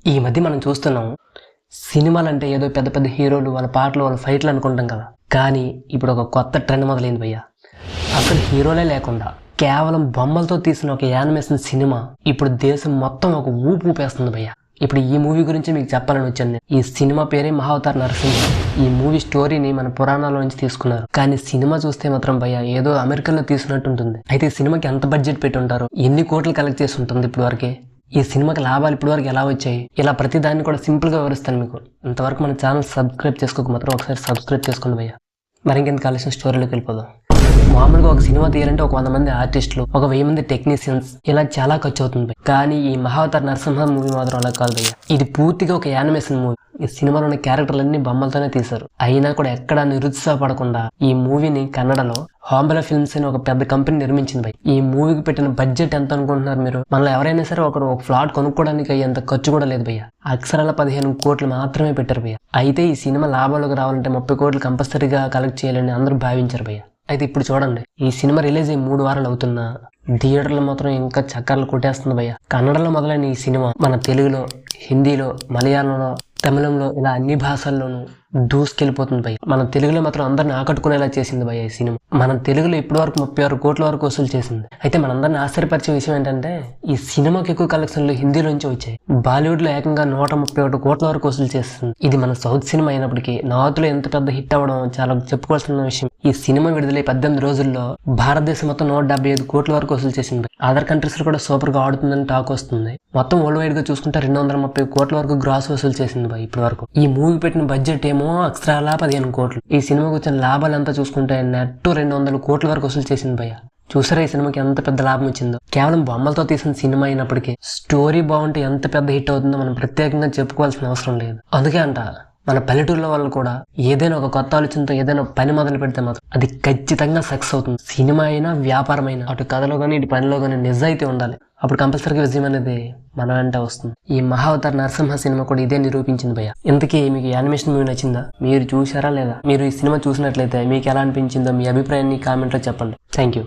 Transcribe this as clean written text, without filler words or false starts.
ఈ మధ్య మనం చూస్తున్నాం సినిమాలు అంటే ఏదో పెద్ద పెద్ద హీరోలు వాళ్ళ పాటలు వాళ్ళ ఫైట్లు అనుకుంటాం కదా. కానీ ఇప్పుడు ఒక కొత్త ట్రెండ్ మొదలైంది భయ్య. అసలు హీరోలే లేకుండా కేవలం బొమ్మలతో తీసిన ఒక యానిమేషన్ సినిమా ఇప్పుడు దేశం మొత్తం ఒక ఊపు ఊపేస్తుంది భయ్య. ఇప్పుడు ఈ మూవీ గురించి మీకు చెప్పాలని వచ్చాను. ఈ సినిమా పేరే మహావతార్ నరసింహ. ఈ మూవీ స్టోరీని మన పురాణాల నుంచి తీసుకున్నారు. కానీ సినిమా చూస్తే మాత్రం భయ్య ఏదో అమెరికాలో తీసినట్టు ఉంటుంది. అయితే ఈ సినిమాకి ఎంత బడ్జెట్ పెట్టి ఉంటారు, ఎన్ని కోట్లు కలెక్ట్ చేసి ఉంటుంది ఇప్పుడు వరకే, ఈ సినిమాకి లాభాలు ఇప్పటి వరకు ఎలా వచ్చాయి, ఇలా ప్రతి దాన్ని కూడా సింపుల్గా వివరిస్తాను మీకు. ఇంతవరకు మన ఛానల్ సబ్స్క్రైబ్ చేసుకోక మాత్రం ఒకసారి సబ్స్క్రైబ్ చేసుకోండి భయ్య. మరి ఇంకెంత కావాల్సిన స్టోరీలోకి వెళ్ళిపోదాం. మామూలుగా ఒక సినిమా తీయాలంటే ఒక 100 మంది ఆర్టిస్టులు, ఒక 1000 మంది టెక్నీషియన్స్, ఇలా చాలా ఖర్చు అవుతుంది. కానీ ఈ మహావతార్ నరసింహ మూవీ మాత్రం అలా కాదు భయ్య. ఇది పూర్తిగా ఒక యానిమేషన్ మూవీ. ఈ సినిమాలో ఉన్న క్యారెక్టర్లన్నీ బొమ్మలతోనే తీశారు. అయినా కూడా ఎక్కడా నిరుత్సాహపడకుండా ఈ మూవీని కన్నడలో హాంబలా ఫిల్మ్స్ అని ఒక పెద్ద కంపెనీ నిర్మించింది భయ్. ఈ మూవీకి పెట్టిన బడ్జెట్ ఎంత అనుకుంటున్నారు మీరు? మనలో ఎవరైనా సరే ఒక ఫ్లాట్ కొనుక్కోవడానికి అయ్యేంత ఖర్చు కూడా లేదు భయ్య. అక్షరాల 15 కోట్లు మాత్రమే పెట్టారు భయ్య. అయితే ఈ సినిమా లాభాలకు రావాలంటే 30 కోట్లు కంపల్సరీగా కలెక్ట్ చేయాలని అందరూ భావించారు భయ్య. అయితే ఇప్పుడు చూడండి, ఈ సినిమా రిలీజ్ అయ్యి 3 వారాలు అవుతున్నా థియేటర్లో మాత్రం ఇంకా చక్కర్లు కొట్టేస్తుంది భయ్య. కన్నడలో మొదలైన ఈ సినిమా మన తెలుగులో, హిందీలో, మలయాళంలో, తమిళంలో ఇలా అన్ని భాషల్లోనూ దూసుకెళ్ళిపోతుంది భయ్య. మన తెలుగులో మాత్రం అందరిని ఆకట్టుకునేలా చేసింది భయ్య ఈ సినిమా. మన తెలుగులో ఇప్పటి వరకు 36 కోట్ల వరకు వసూలు చేసింది. అయితే మనందరిని ఆశ్చర్యపరిచే విషయం ఏంటంటే ఈ సినిమాకి ఎక్కువ కలెక్షన్లు హిందీలోంచి వచ్చాయి. బాలీవుడ్ లో ఏకంగా 131 కోట్ల వరకు వసూలు చేస్తుంది. ఇది మన సౌత్ సినిమా అయినప్పటికీ నార్త్ లో ఎంత పెద్ద హిట్ అవ్వడం చాలా చెప్పుకోవాల్సిన విషయం. ఈ సినిమా విడుదలై 18 రోజుల్లో భారతదేశం మొత్తం 175 కోట్ల వరకు వసూలు చేసింది. అదర్ కంట్రీస్ లో కూడా సూపర్ గా ఆడుతుందని టాక్ వస్తుంది. మొత్తం వరల్డ్ వైడ్ గా చూసుకుంటే 230 కోట్ల వరకు గ్రాస్ వసూలు చేసింది భయ్ ఇప్పటి వరకు. ఈ మూవీ పెట్టిన బడ్జెట్ ఏమో అక్షరాల 15 కోట్లు. ఈ సినిమాకి వచ్చిన లాభాలు ఎంత చూసుకుంటే నెట్ 200 కోట్ల వరకు వసూలు చేసింది భయ్య. చూసారా ఈ సినిమాకి ఎంత పెద్ద లాభం వచ్చిందో. కేవలం బొమ్మలతో తీసిన సినిమా అయినప్పటికీ స్టోరీ బాగుంటే ఎంత పెద్ద హిట్ అవుతుందో మనం ప్రత్యేకంగా చెప్పుకోవాల్సిన అవసరం లేదు. అందుకే అంట మన పల్లెటూరులో వాళ్ళు కూడా ఏదైనా ఒక కొత్త ఆలోచనతో ఏదైనా పని మొదలు పెడితే మాత్రం అది ఖచ్చితంగా సక్సెస్ అవుతుంది. సినిమా అయినా వ్యాపారం అయినా అటు కథలో కానీ ఇటు పనిలో కానీ నిజాయితీ ఉండాలి. అప్పుడు కంపల్సరీగా విజయం అనేది మన వెంట వస్తుంది. ఈ మహావతార్ నరసింహ సినిమా కూడా ఇదే నిరూపించింది భయ్య. ఇంతకీ మీకు యానిమేషన్ మూవీ నచ్చిందా? మీరు చూసారా లేదా? మీరు ఈ సినిమా చూసినట్లయితే మీకు ఎలా అనిపించిందో మీ అభిప్రాయాన్ని కామెంట్లో చెప్పండి. Thank you.